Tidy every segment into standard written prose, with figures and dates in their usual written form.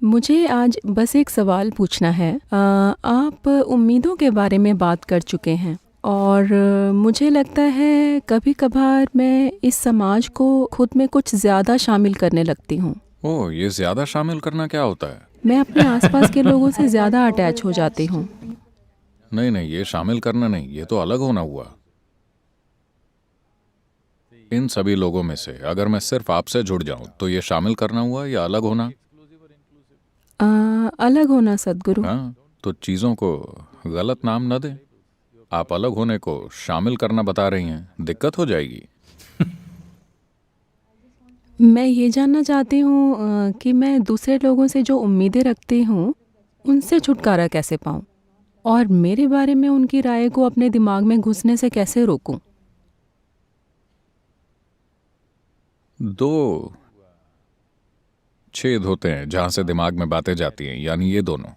मुझे आज बस एक सवाल पूछना है। आप उम्मीदों के बारे में बात कर चुके हैं और मुझे लगता है कभी-कभार मैं इस समाज को खुद में कुछ ज़्यादा शामिल करने लगती हूँ। ओह, ये ज्यादा शामिल करना क्या होता है? मैं अपने आसपास के लोगों से ज़्यादा अटैच हो जाती हूँ। नहीं नहीं, ये शामिल करना नहीं, ये तो अलग होना हुआ। इन सभी लोगों में से अगर मैं सिर्फ आपसे जुड़ जाऊं तो ये शामिल करना हुआ या अलग होना? अ, अलग होना सद्गुरु। हाँ, तो चीजों को गलत नाम न दें। आप अलग होने को शामिल करना बता रही हैं, दिक्कत हो जाएगी। मैं ये जानना चाहती हूँ कि मैं दूसरे लोगों से जो उम्मीदें रखती हूँ, उनसे छुटकारा कैसे पाऊँ? और मेरे बारे में उनकी राय को अपने दिमाग में घुसने से कैसे रोकूँ? दो छेद होते हैं जहां से दिमाग में बातें जाती हैं, यानी ये दोनों।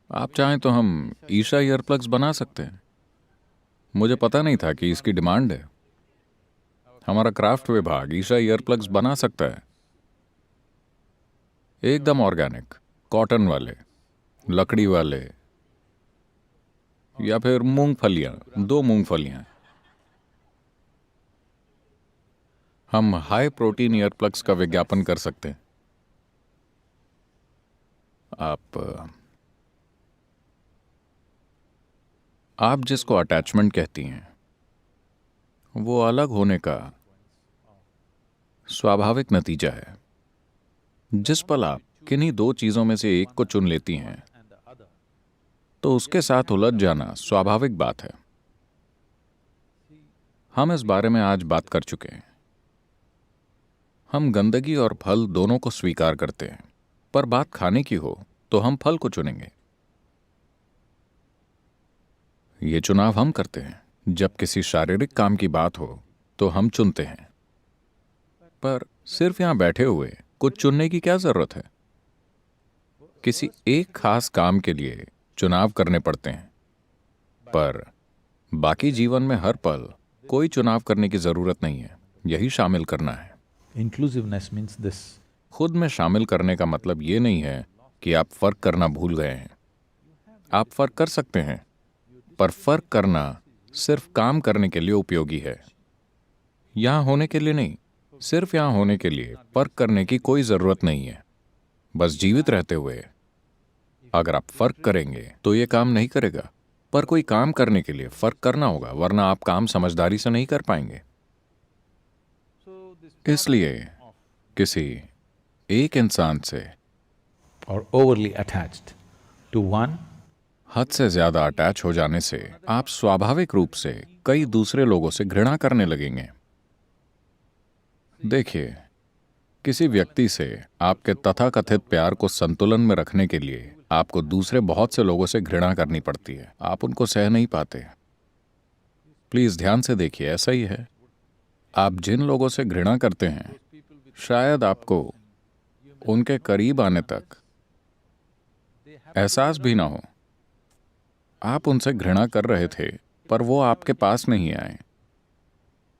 आप चाहें तो हम ईशा ईयरप्लग्स बना सकते हैं। मुझे पता नहीं था कि इसकी डिमांड है। हमारा क्राफ्ट विभाग ईशा ईयरप्लग्स बना सकता है, एकदम ऑर्गेनिक, कॉटन वाले, लकड़ी वाले, या फिर मूंगफलियां, दो मूंगफलियां। हम हाई प्रोटीन ईयरप्लग्स का विज्ञापन कर सकते हैं। आप जिसको अटैचमेंट कहती हैं, वो अलग होने का स्वाभाविक नतीजा है। जिस पल आप किन्हीं दो चीजों में से एक को चुन लेती हैं, तो उसके साथ उलझ जाना स्वाभाविक बात है। हम इस बारे में आज बात कर चुके हैं। हम गंदगी और फल दोनों को स्वीकार करते हैं, पर बात खाने की हो तो हम फल को चुनेंगे। ये चुनाव हम करते हैं। जब किसी शारीरिक काम की बात हो तो हम चुनते हैं, पर सिर्फ यहां बैठे हुए कुछ चुनने की क्या जरूरत है? किसी एक खास काम के लिए चुनाव करने पड़ते हैं, पर बाकी जीवन में हर पल कोई चुनाव करने की जरूरत नहीं है। यही शामिल करना है। Inclusiveness means this. खुद में शामिल करने का मतलब ये नहीं है कि आप फर्क करना भूल गए हैं। आप फर्क कर सकते हैं, पर फर्क करना सिर्फ काम करने के लिए उपयोगी है, यहां होने के लिए नहीं। सिर्फ यहां होने के लिए फर्क करने की कोई जरूरत नहीं है। बस जीवित रहते हुए अगर आप फर्क करेंगे तो ये काम नहीं करेगा। पर कोई काम करने के लिए फर्क करना होगा, वरना आप काम समझदारी से नहीं कर पाएंगे। इसलिए किसी एक इंसान से Or overly attached to one. हद से ज्यादा अटैच हो जाने से आप स्वाभाविक रूप से कई दूसरे लोगों से घृणा करने लगेंगे। देखिए, किसी व्यक्ति से आपके तथाकथित प्यार को संतुलन में रखने के लिए आपको दूसरे बहुत से लोगों से घृणा करनी पड़ती है। आप उनको सह नहीं पाते। प्लीज ध्यान से देखिए, ऐसा ही है। आप जिन लोगों से घृणा करते हैं, शायद आपको उनके करीब आने तक एहसास भी ना हो। आप उनसे घृणा कर रहे थे, पर वो आपके पास नहीं आए,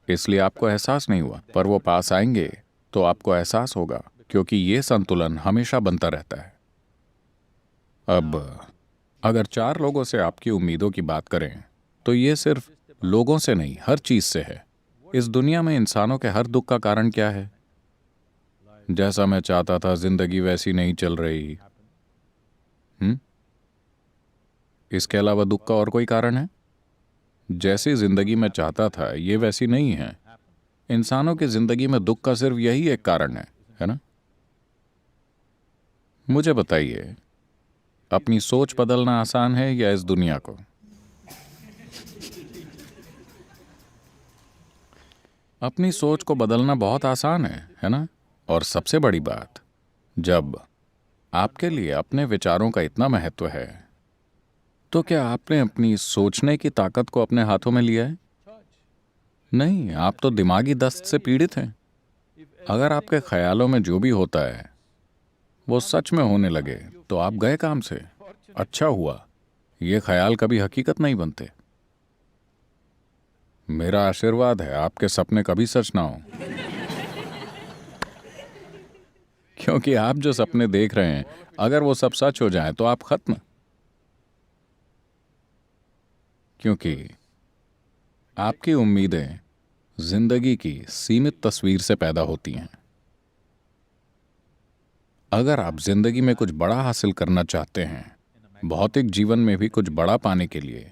इसलिए आपको एहसास नहीं हुआ। पर वो पास आएंगे तो आपको एहसास होगा, क्योंकि ये संतुलन हमेशा बनता रहता है। अब अगर चार लोगों से आपकी उम्मीदों की बात करें, तो ये सिर्फ लोगों से नहीं, हर चीज से है। इस दुनिया में इंसानों के हर दुख का कारण क्या है? जैसा मैं चाहता था जिंदगी वैसी नहीं चल रही। इसके अलावा दुख का और कोई कारण है? जैसी जिंदगी मैं चाहता था ये वैसी नहीं है। इंसानों की जिंदगी में दुख का सिर्फ यही एक कारण है ना? मुझे बताइए, अपनी सोच बदलना आसान है या इस दुनिया को? अपनी सोच को बदलना बहुत आसान है ना? और सबसे बड़ी बात, जब आपके लिए अपने विचारों का इतना महत्व है, तो क्या आपने अपनी सोचने की ताकत को अपने हाथों में लिया है? नहीं, आप तो दिमागी दस्त से पीड़ित हैं। अगर आपके ख्यालों में जो भी होता है वो सच में होने लगे तो आप गए काम से। अच्छा हुआ, ये ख्याल कभी हकीकत नहीं बनते। मेरा आशीर्वाद है आपके सपने कभी सच ना हो, क्योंकि आप जो सपने देख रहे हैं अगर वो सब सच हो जाए तो आप खत्म। क्योंकि आपकी उम्मीदें जिंदगी की सीमित तस्वीर से पैदा होती हैं। अगर आप जिंदगी में कुछ बड़ा हासिल करना चाहते हैं, भौतिक जीवन में भी कुछ बड़ा पाने के लिए,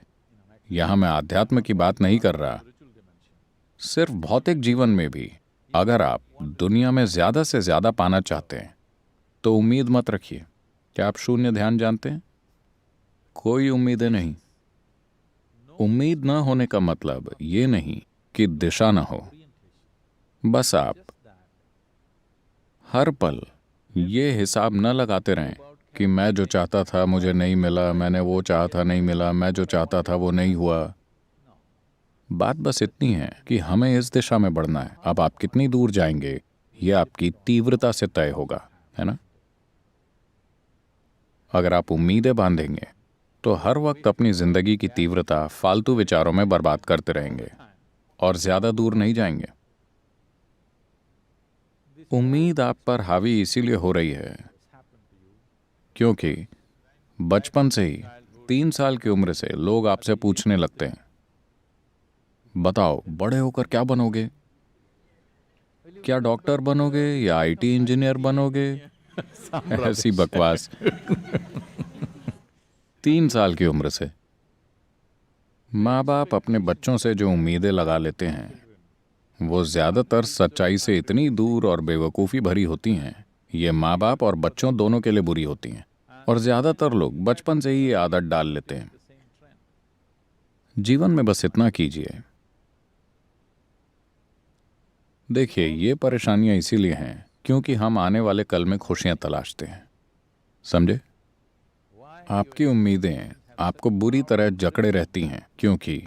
यहां मैं आध्यात्म की बात नहीं कर रहा, सिर्फ भौतिक जीवन में भी अगर आप दुनिया में ज्यादा से ज्यादा पाना चाहते हैं तो उम्मीद मत रखिए। क्या आप शून्य ध्यान जानते हैं? कोई उम्मीदें नहीं। उम्मीद न होने का मतलब ये नहीं कि दिशा न हो, बस आप हर पल ये हिसाब न लगाते रहें कि मैं जो चाहता था मुझे नहीं मिला, मैंने वो चाहा था नहीं मिला, मैं जो चाहता था वो नहीं हुआ। बात बस इतनी है कि हमें इस दिशा में बढ़ना है। अब आप कितनी दूर जाएंगे ये आपकी तीव्रता से तय होगा, है ना? अगर आप उम्मीदें बांधेंगे तो हर वक्त अपनी जिंदगी की तीव्रता फालतू विचारों में बर्बाद करते रहेंगे और ज्यादा दूर नहीं जाएंगे। उम्मीद आप पर हावी इसीलिए हो रही है क्योंकि बचपन से ही 3 साल की उम्र से लोग आपसे पूछने लगते हैं, बताओ बड़े होकर क्या बनोगे? क्या डॉक्टर बनोगे या आईटी इंजीनियर बनोगे? ऐसी बकवास। 3 साल की उम्र से माँ बाप अपने बच्चों से जो उम्मीदें लगा लेते हैं वो ज्यादातर सच्चाई से इतनी दूर और बेवकूफ़ी भरी होती हैं। ये माँ बाप और बच्चों दोनों के लिए बुरी होती हैं और ज्यादातर लोग बचपन से ही ये आदत डाल लेते हैं। जीवन में बस इतना कीजिए। देखिए, ये परेशानियां इसीलिए हैं क्योंकि हम आने वाले कल में खुशियां तलाशते हैं, समझे? आपकी उम्मीदें आपको बुरी तरह जकड़े रहती हैं क्योंकि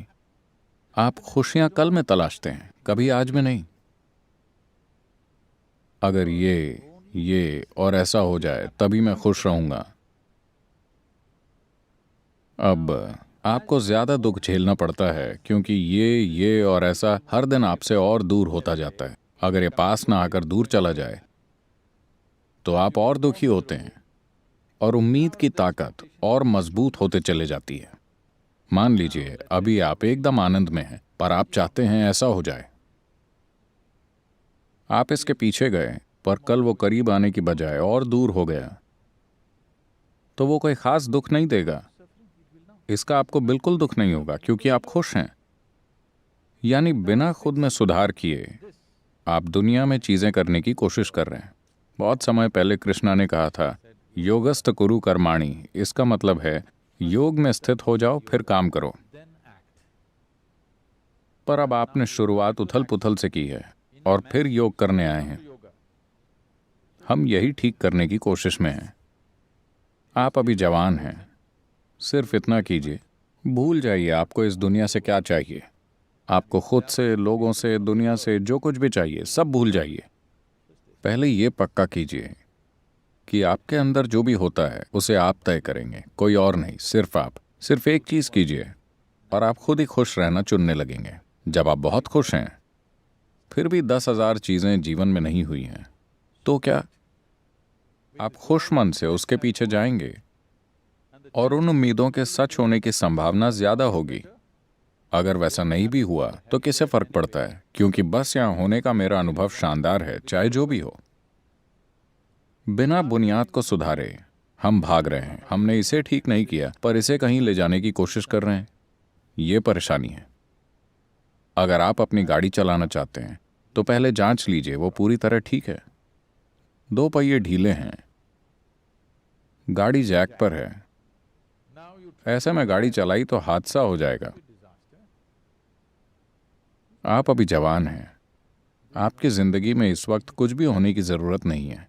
आप खुशियां कल में तलाशते हैं, कभी आज में नहीं। अगर ये और ऐसा हो जाए तभी मैं खुश रहूंगा। अब आपको ज्यादा दुख झेलना पड़ता है क्योंकि ये और ऐसा हर दिन आपसे और दूर होता जाता है। अगर ये पास ना आकर दूर चला जाए तो आप और दुखी होते हैं और उम्मीद की ताकत और मजबूत होते चले जाती है। मान लीजिए अभी आप एकदम आनंद में हैं पर आप चाहते हैं ऐसा हो जाए। आप इसके पीछे गए पर कल वो करीब आने की बजाय और दूर हो गया तो वो कोई खास दुख नहीं देगा। इसका आपको बिल्कुल दुख नहीं होगा क्योंकि आप खुश हैं। यानी बिना खुद में सुधार किए आप दुनिया में चीजें करने की कोशिश कर रहे हैं। बहुत समय पहले कृष्णा ने कहा था, योगस्थ कुरु कर्माणि। इसका मतलब है योग में स्थित हो जाओ फिर काम करो। पर अब आपने शुरुआत उथल पुथल से की है और फिर योग करने आए हैं। हम यही ठीक करने की कोशिश में हैं। आप अभी जवान हैं, सिर्फ इतना कीजिए, भूल जाइए आपको इस दुनिया से क्या चाहिए। आपको खुद से, लोगों से, दुनिया से जो कुछ भी चाहिए सब भूल जाइए। पहले ये पक्का कीजिए कि आपके अंदर जो भी होता है उसे आप तय करेंगे, कोई और नहीं, सिर्फ आप। सिर्फ एक चीज कीजिए और आप खुद ही खुश रहना चुनने लगेंगे। जब आप बहुत खुश हैं फिर भी 10,000 चीजें जीवन में नहीं हुई हैं तो क्या आप खुश मन से उसके पीछे जाएंगे और उन उम्मीदों के सच होने की संभावना ज्यादा होगी। अगर वैसा नहीं भी हुआ तो किसे फर्क पड़ता है, क्योंकि बस यहां होने का मेरा अनुभव शानदार है, चाहे जो भी हो। बिना बुनियाद को सुधारे हम भाग रहे हैं। हमने इसे ठीक नहीं किया पर इसे कहीं ले जाने की कोशिश कर रहे हैं। ये परेशानी है। अगर आप अपनी गाड़ी चलाना चाहते हैं तो पहले जांच लीजिए वो पूरी तरह ठीक है। 2 पहिए ढीले हैं, गाड़ी जैक पर है, ऐसे में गाड़ी चलाई तो हादसा हो जाएगा। आप अभी जवान हैं, आपकी जिंदगी में इस वक्त कुछ भी होने की जरूरत नहीं है।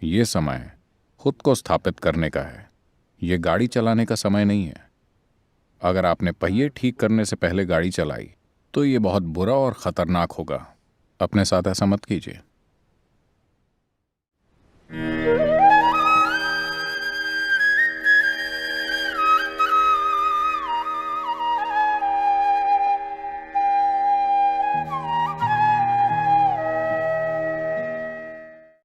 ये समय खुद को स्थापित करने का है, ये गाड़ी चलाने का समय नहीं है। अगर आपने पहिए ठीक करने से पहले गाड़ी चलाई तो ये बहुत बुरा और खतरनाक होगा। अपने साथ ऐसा मत कीजिए।